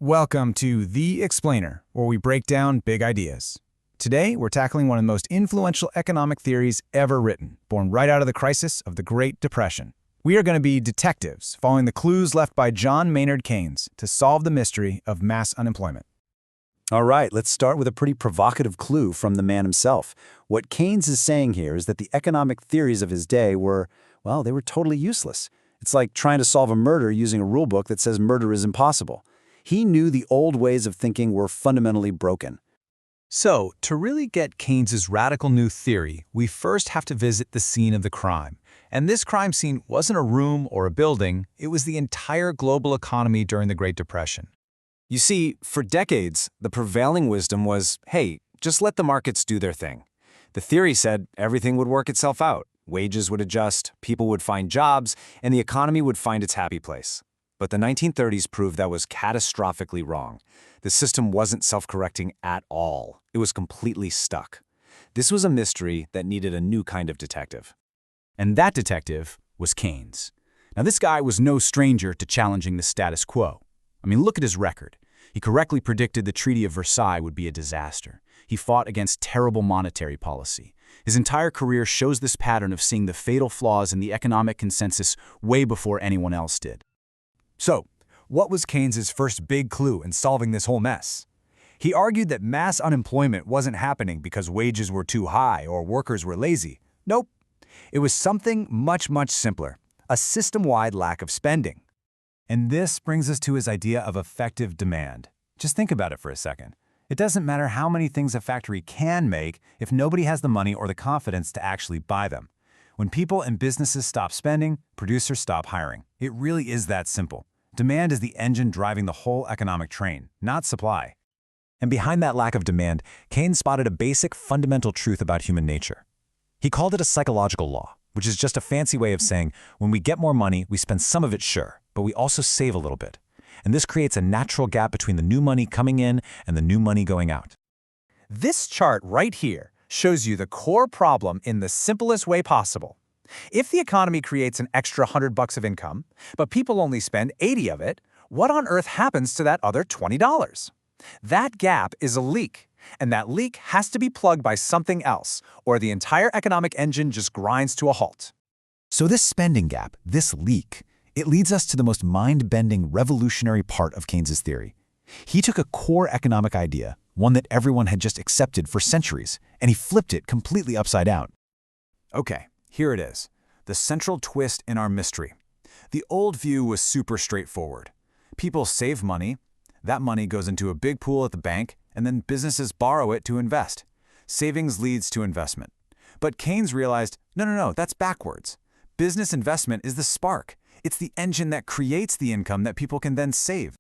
Welcome to The Explainer, where we break down big ideas. Today, we're tackling one of the most influential economic theories ever written, born right out of the crisis of the Great Depression. We are going to be detectives, following the clues left by John Maynard Keynes to solve the mystery of mass unemployment. All right, let's start with a pretty provocative clue from the man himself. What Keynes is saying here is that the economic theories of his day were, well, they were totally useless. It's like trying to solve a murder using a rule book that says murder is impossible. He knew the old ways of thinking were fundamentally broken. So, to really get Keynes's radical new theory, we first have to visit the scene of the crime. And this crime scene wasn't a room or a building, it was the entire global economy during the Great Depression. You see, for decades, the prevailing wisdom was, hey, just let the markets do their thing. The theory said everything would work itself out. Wages would adjust, people would find jobs, and the economy would find its happy place. But the 1930s proved that was catastrophically wrong. The system wasn't self-correcting at all. It was completely stuck. This was a mystery that needed a new kind of detective. And that detective was Keynes. Now, this guy was no stranger to challenging the status quo. I mean, look at his record. He correctly predicted the Treaty of Versailles would be a disaster. He fought against terrible monetary policy. His entire career shows this pattern of seeing the fatal flaws in the economic consensus way before anyone else did. So, what was Keynes's first big clue in solving this whole mess? He argued that mass unemployment wasn't happening because wages were too high or workers were lazy. Nope. It was something much, much simpler, a system-wide lack of spending. And this brings us to his idea of effective demand. Just think about it for a second. It doesn't matter how many things a factory can make if nobody has the money or the confidence to actually buy them. When people and businesses stop spending, producers stop hiring. It really is that simple. Demand is the engine driving the whole economic train, not supply. And behind that lack of demand, Keynes spotted a basic fundamental truth about human nature. He called it a psychological law, which is just a fancy way of saying when we get more money, we spend some of it, sure, but we also save a little bit. And this creates a natural gap between the new money coming in and the new money going out. This chart right here shows you the core problem in the simplest way possible. If the economy creates an extra $100 of income, but people only spend 80 of it, what on earth happens to that other $20? That gap is a leak, and that leak has to be plugged by something else, or the entire economic engine just grinds to a halt. So this spending gap, this leak, it leads us to the most mind-bending, revolutionary part of Keynes's theory. He took a core economic idea, one that everyone had just accepted for centuries, and he flipped it completely upside down. Okay, here it is, the central twist in our mystery. The old view was super straightforward. People save money, that money goes into a big pool at the bank, and then businesses borrow it to invest. Savings leads to investment. But Keynes realized, no, that's backwards. Business investment is the spark. It's the engine that creates the income that people can then save.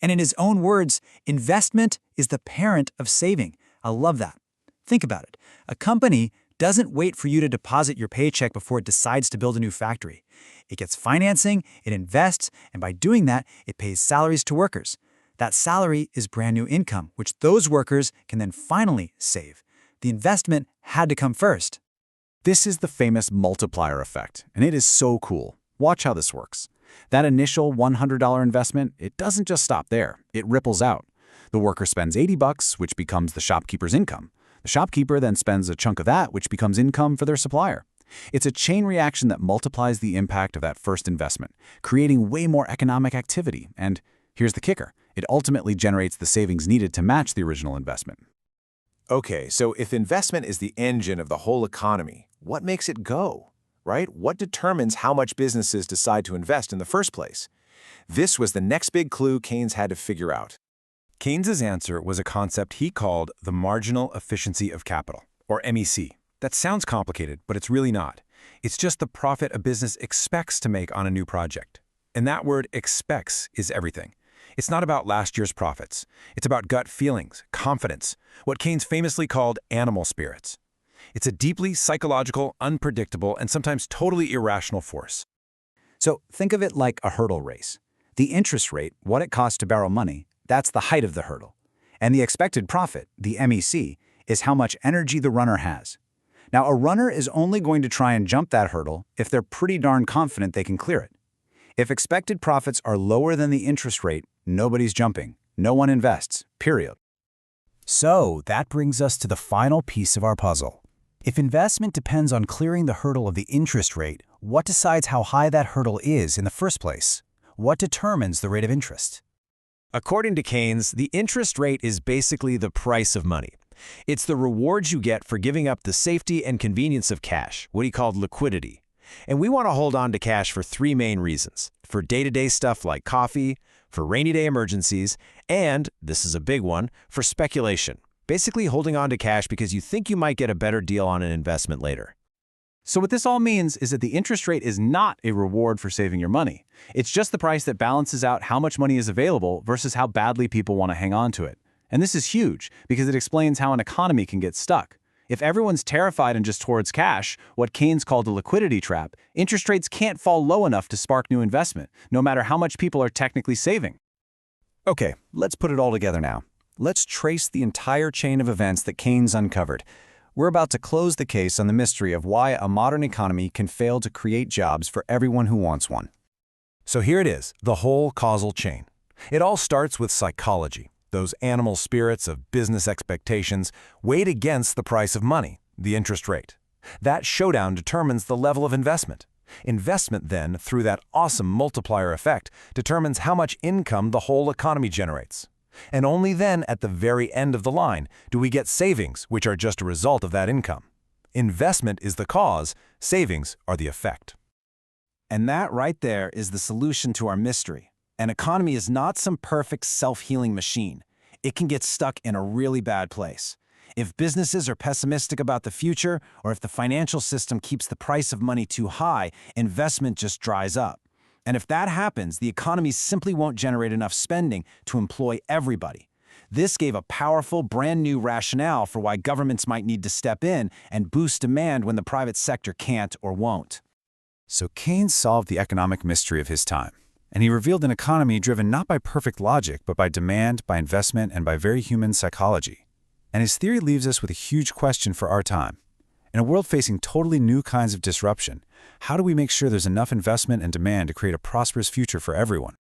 And in his own words, investment is the parent of saving. I love that. Think about it. A company doesn't wait for you to deposit your paycheck before it decides to build a new factory. It gets financing, it invests, and by doing that, it pays salaries to workers. That salary is brand new income, which those workers can then finally save. The investment had to come first. This is the famous multiplier effect, and it is so cool. Watch how this works. That initial $100 investment, it doesn't just stop there. It ripples out. The worker spends $80, which becomes the shopkeeper's income. The shopkeeper then spends a chunk of that, which becomes income for their supplier. It's a chain reaction that multiplies the impact of that first investment, creating way more economic activity. And here's the kicker. It ultimately generates the savings needed to match the original investment. Okay, so if investment is the engine of the whole economy, what makes it go? Right? What determines how much businesses decide to invest in the first place? This was the next big clue Keynes had to figure out. Keynes's answer was a concept he called the marginal efficiency of capital, or MEC. That sounds complicated, but it's really not. It's just the profit a business expects to make on a new project. And that word expects is everything. It's not about last year's profits. It's about gut feelings, confidence, what Keynes famously called animal spirits. It's a deeply psychological, unpredictable, and sometimes totally irrational force. So think of it like a hurdle race. The interest rate, what it costs to borrow money, that's the height of the hurdle. And the expected profit, the MEC, is how much energy the runner has. Now, a runner is only going to try and jump that hurdle if they're pretty darn confident they can clear it. If expected profits are lower than the interest rate, nobody's jumping. No one invests, period. So that brings us to the final piece of our puzzle. If investment depends on clearing the hurdle of the interest rate, what decides how high that hurdle is in the first place? What determines the rate of interest? According to Keynes, the interest rate is basically the price of money. It's the rewards you get for giving up the safety and convenience of cash, what he called liquidity. And we want to hold on to cash for three main reasons: for day-to-day stuff like coffee, for rainy day emergencies, and, this is a big one, for speculation. Basically holding on to cash because you think you might get a better deal on an investment later. So what this all means is that the interest rate is not a reward for saving your money. It's just the price that balances out how much money is available versus how badly people want to hang on to it. And this is huge because it explains how an economy can get stuck. If everyone's terrified and just hoards cash, what Keynes called a liquidity trap, interest rates can't fall low enough to spark new investment, no matter how much people are technically saving. Okay, let's put it all together now. Let's trace the entire chain of events that Keynes uncovered. We're about to close the case on the mystery of why a modern economy can fail to create jobs for everyone who wants one. So here it is, the whole causal chain. It all starts with psychology. Those animal spirits of business expectations weighed against the price of money, the interest rate. That showdown determines the level of investment. Investment then, through that awesome multiplier effect, determines how much income the whole economy generates. And only then, at the very end of the line, do we get savings, which are just a result of that income. Investment is the cause, savings are the effect. And that right there is the solution to our mystery. An economy is not some perfect self-healing machine. It can get stuck in a really bad place. If businesses are pessimistic about the future, or if the financial system keeps the price of money too high, investment just dries up. And if that happens, the economy simply won't generate enough spending to employ everybody. This gave a powerful, brand new rationale for why governments might need to step in and boost demand when the private sector can't or won't. So Keynes solved the economic mystery of his time, and he revealed an economy driven not by perfect logic, but by demand, by investment, and by very human psychology. And his theory leaves us with a huge question for our time. In a world facing totally new kinds of disruption, how do we make sure there's enough investment and demand to create a prosperous future for everyone?